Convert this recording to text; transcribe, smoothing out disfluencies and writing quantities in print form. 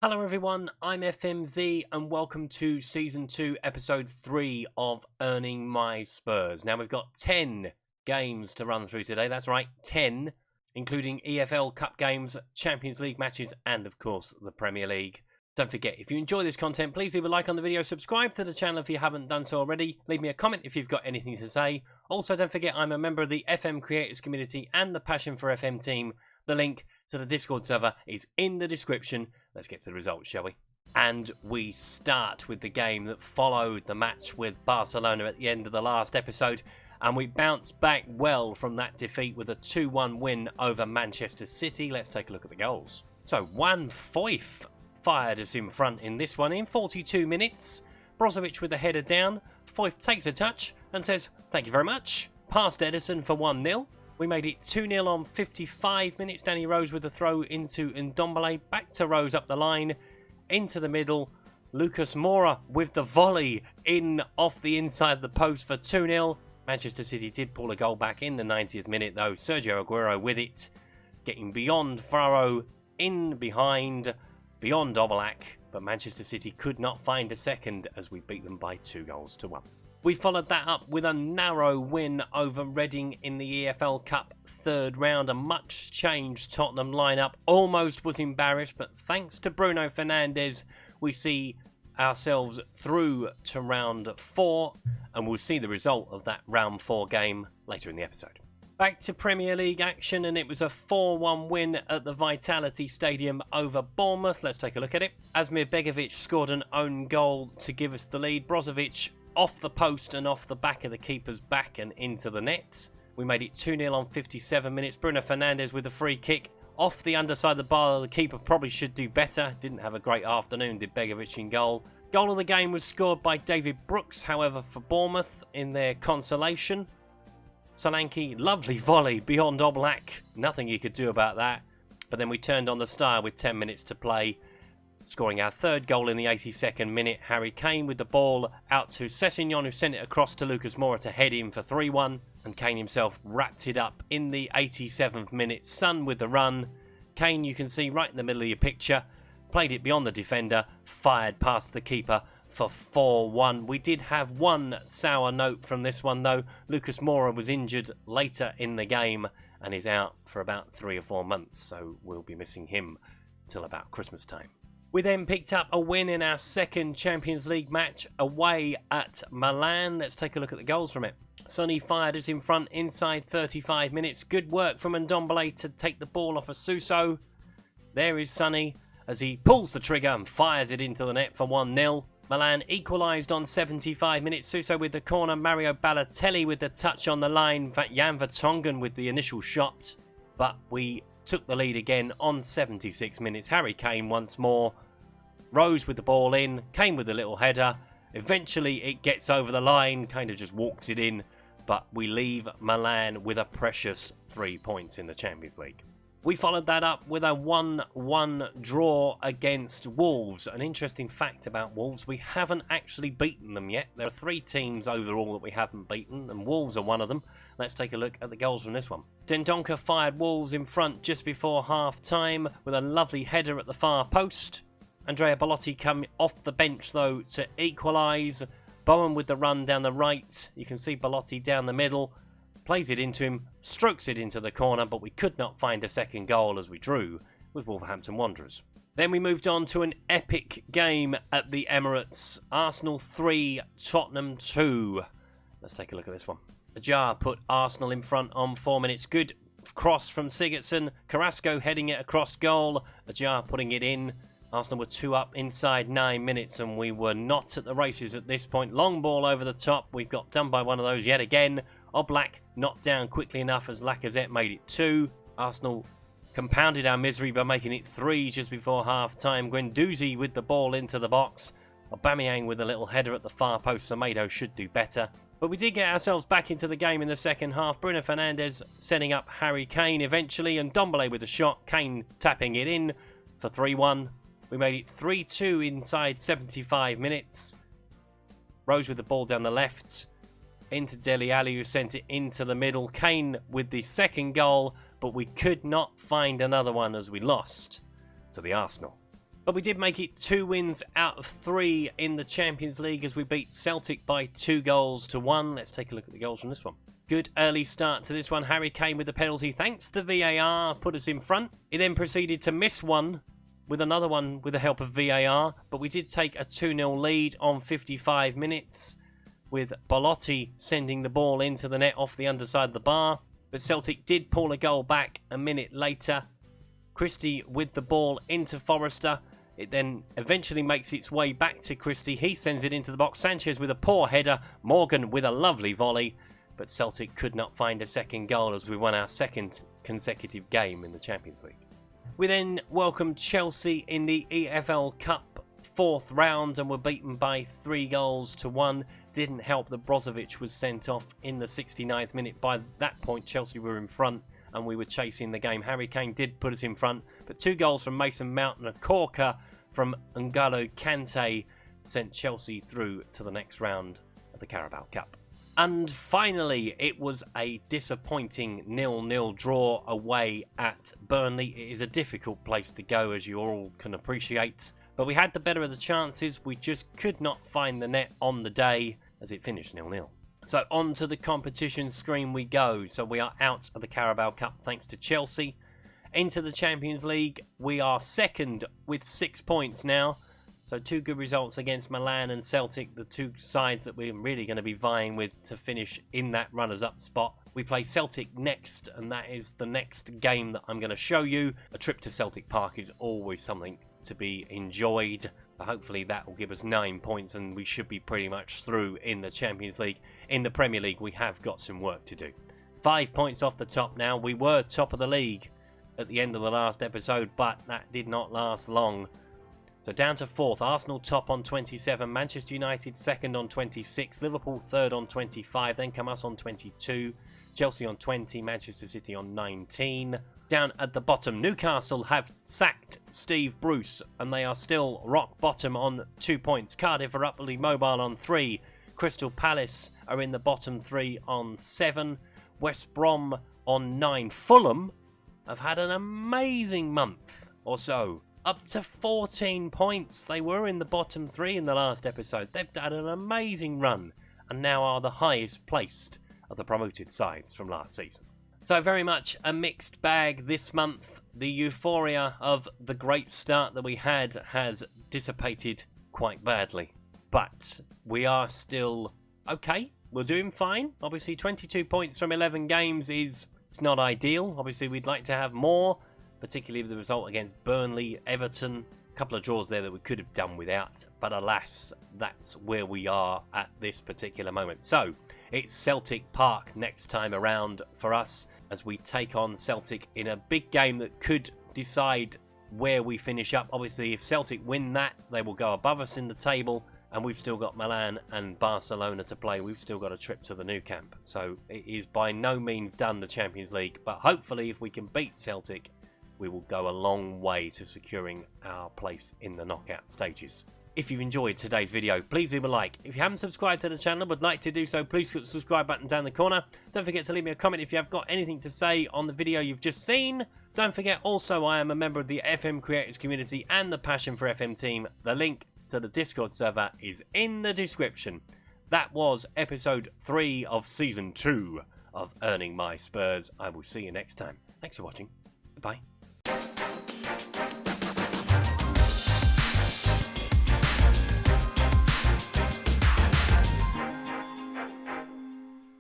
Hello everyone, I'm FMZ and welcome to Season 2, Episode 3 of Earning My Spurs. Now we've got 10 games to run through today, that's right, 10, including EFL Cup games, Champions League matches and of course the Premier League. Don't forget, if you enjoy this content, please leave a like on the video, subscribe to the channel if you haven't done so already, leave me a comment if you've got anything to say. Also don't forget I'm a member of the FM Creators Community and the Passion for FM team. The link to the Discord server is in the description. Let's get to the results, shall we? And we start with the game that followed the match with Barcelona at the end of the last episode. And we bounced back well from that defeat with a 2-1 win over Manchester City. Let's take a look at the goals. So, Juan Foyth fired us in front in this one in 42 minutes. Brozovic with a header down. Foyth takes a touch and says, "Thank you very much." Past Edison for 1-0. We made it 2-0 on 55 minutes. Danny Rose with a throw into Ndombele. Back to Rose up the line. Into the middle. Lucas Moura with the volley in off the inside of the post for 2-0. Manchester City did pull a goal back in the 90th minute though. Sergio Aguero with it. Getting beyond Faro. In behind. Beyond Oblak. But Manchester City could not find a second as we beat them by 2-1. We followed that up with a narrow win over Reading in the EFL Cup third round. A much changed Tottenham lineup. Almost was embarrassed, but thanks to Bruno Fernandes, we see ourselves through to round 4. And we'll see the result of that round 4 game later in the episode. Back to Premier League action, and it was a 4-1 win at the Vitality Stadium over Bournemouth. Let's take a look at it. Asmir Begovic scored an own goal to give us the lead. Brozovic off the post and off the back of the keeper's back and into the net. We made it 2-0 on 57 minutes. Bruno Fernandes with a free kick off the underside of the bar. The keeper probably should do better. Didn't have a great afternoon, did Begovic in goal. Goal of the game was scored by David Brooks, however, for Bournemouth in their consolation. Solanke, lovely volley beyond Oblak. Nothing you could do about that. But then we turned on the style with 10 minutes to play, scoring our third goal in the 82nd minute. Harry Kane with the ball out to Sessegnon, who sent it across to Lucas Moura to head in for 3-1. And Kane himself wrapped it up in the 87th minute. Son with the run. Kane, you can see right in the middle of your picture. Played it beyond the defender. Fired past the keeper for 4-1. We did have one sour note from this one though. Lucas Moura was injured later in the game and is out for about 3 or 4 months. So we'll be missing him till about Christmas time. We then picked up a win in our second Champions League match away at Milan. Let's take a look at the goals from it. Sonny fired us in front inside 35 minutes. Good work from Ndombele to take the ball off of Suso. There is Sonny as he pulls the trigger and fires it into the net for 1-0. Milan equalised on 75 minutes. Suso with the corner. Mario Balotelli with the touch on the line. In fact, Jan Vertonghen with the initial shot. But we took the lead again on 76 minutes. Harry Kane once more. Rose with the ball in, Kane with a little header. Eventually it gets over the line, kind of just walks it in, but we leave Milan with a precious 3 points in the Champions League. We followed that up with a 1-1 draw against Wolves. An interesting fact about Wolves, we haven't actually beaten them yet. There are 3 teams overall that we haven't beaten, and Wolves are one of them. Let's take a look at the goals from this one. Dendoncker fired Wolves in front just before half-time with a lovely header at the far post. Andrea Belotti come off the bench though to equalise. Bowen with the run down the right. You can see Belotti down the middle. Plays it into him, strokes it into the corner, but we could not find a second goal as we drew with Wolverhampton Wanderers. Then we moved on to an epic game at the Emirates. Arsenal 3, Tottenham 2. Let's take a look at this one. Ajar put Arsenal in front on 4 minutes. Good cross from Sigurdsson. Carrasco heading it across goal. Ajar putting it in. Arsenal were 2 up inside 9 minutes and we were not at the races at this point. Long ball over the top. We've got done by one of those yet again. Oblak knocked down quickly enough as Lacazette made it 2. Arsenal compounded our misery by making it 3 just before half-time. Guendouzi with the ball into the box. Aubameyang with a little header at the far post. Semedo should do better. But we did get ourselves back into the game in the second half. Bruno Fernandes setting up Harry Kane eventually. And Ndombele with a shot. Kane tapping it in for 3-1. We made it 3-2 inside 75 minutes. Rose with the ball down the left. Into Dele Alli, who sent it into the middle. Kane with the second goal, but we could not find another one as we lost to the Arsenal. But we did make it 2 wins out of 3 in the Champions League as we beat Celtic by 2-1. Let's take a look at the goals from this one. Good early start to this one. Harry Kane with the penalty, thanks to VAR, put us in front. He then proceeded to miss one with another one with the help of VAR. But we did take a 2-0 lead on 55 minutes with Belotti sending the ball into the net off the underside of the bar. But Celtic did pull a goal back a minute later. Christie with the ball into Forrester. It then eventually makes its way back to Christie. He sends it into the box. Sanchez with a poor header. Morgan with a lovely volley. But Celtic could not find a second goal as we won our second consecutive game in the Champions League. We then welcomed Chelsea in the EFL Cup 4th round and were beaten by 3-1. Didn't help that Brozovic was sent off in the 69th minute. By that point, Chelsea were in front and we were chasing the game. Harry Kane did put us in front, but 2 goals from Mason Mount and a corker from N'Golo Kante sent Chelsea through to the next round of the Carabao Cup. And finally, it was a disappointing 0-0 draw away at Burnley. It is a difficult place to go, as you all can appreciate. But we had the better of the chances. We just could not find the net on the day as it finished 0-0. So onto the competition screen we go. So we are out of the Carabao Cup thanks to Chelsea. Into the Champions League, we are second with 6 points now. So 2 good results against Milan and Celtic, the 2 sides that we're really going to be vying with to finish in that runners-up spot. We play Celtic next, and that is the next game that I'm going to show you. A trip to Celtic Park is always something to be enjoyed. Hopefully that will give us 9 points and we should be pretty much through in the Champions League. In the Premier League, we have got some work to do. 5 points off the top now. We were top of the league at the end of the last episode, but that did not last long. So down to 4th, Arsenal top on 27, Manchester United second on 26, Liverpool third on 25, then come us on 22, Chelsea on 20, Manchester City on 19. Down at the bottom, Newcastle have sacked Steve Bruce and they are still rock bottom on 2 points. Cardiff are upwardly mobile on 3. Crystal Palace are in the bottom 3 on 7. West Brom on 9. Fulham have had an amazing month or so. Up to 14 points. They were in the bottom 3 in the last episode. They've had an amazing run and now are the highest placed of the promoted sides from last season. So very much a mixed bag this month. The euphoria of the great start that we had has dissipated quite badly. But we are still okay. We're doing fine. Obviously 22 points from 11 games it's not ideal. Obviously we'd like to have more, particularly with the result against Burnley, Everton. A couple of draws there that we could have done without. But alas, that's where we are at this particular moment. So it's Celtic Park next time around for us, as we take on Celtic in a big game that could decide where we finish up. Obviously, if Celtic win that, they will go above us in the table, and we've still got Milan and Barcelona to play. We've still got a trip to the Nou Camp. So it is by no means done, the Champions League, but hopefully if we can beat Celtic, we will go a long way to securing our place in the knockout stages. If you enjoyed today's video, please leave a like. If you haven't subscribed to the channel and would like to do so, please click the subscribe button down the corner. Don't forget to leave me a comment if you have got anything to say on the video you've just seen. Don't forget also I am a member of the FM Creators community and the Passion for FM team. The link to the Discord server is in the description. That was episode 3 of season 2 of Earning My Spurs. I will see you next time. Thanks for watching. Goodbye.